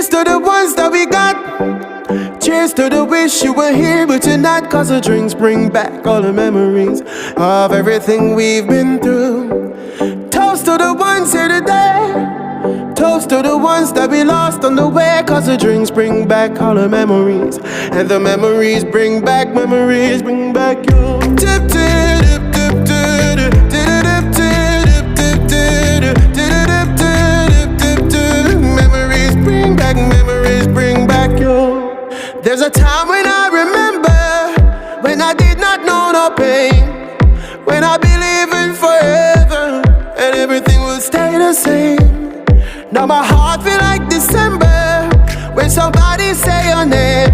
Cheers to the ones that we got. Cheers to the wish you were here but you're not, 'cause the drinks bring back all the memories of everything we've been through. Toast to the ones here today. Toast to the ones that we lost on the way, 'cause the drinks bring back all the memories, and the memories bring back you. Tip, tip, tip, tip, tip, tip, tip, tip, tip, tip. Memories bring back you. There's a time when I remember, when I did not know no pain, when I believed in forever and everything would stay the same. Now my heart feel like December when somebody say your name.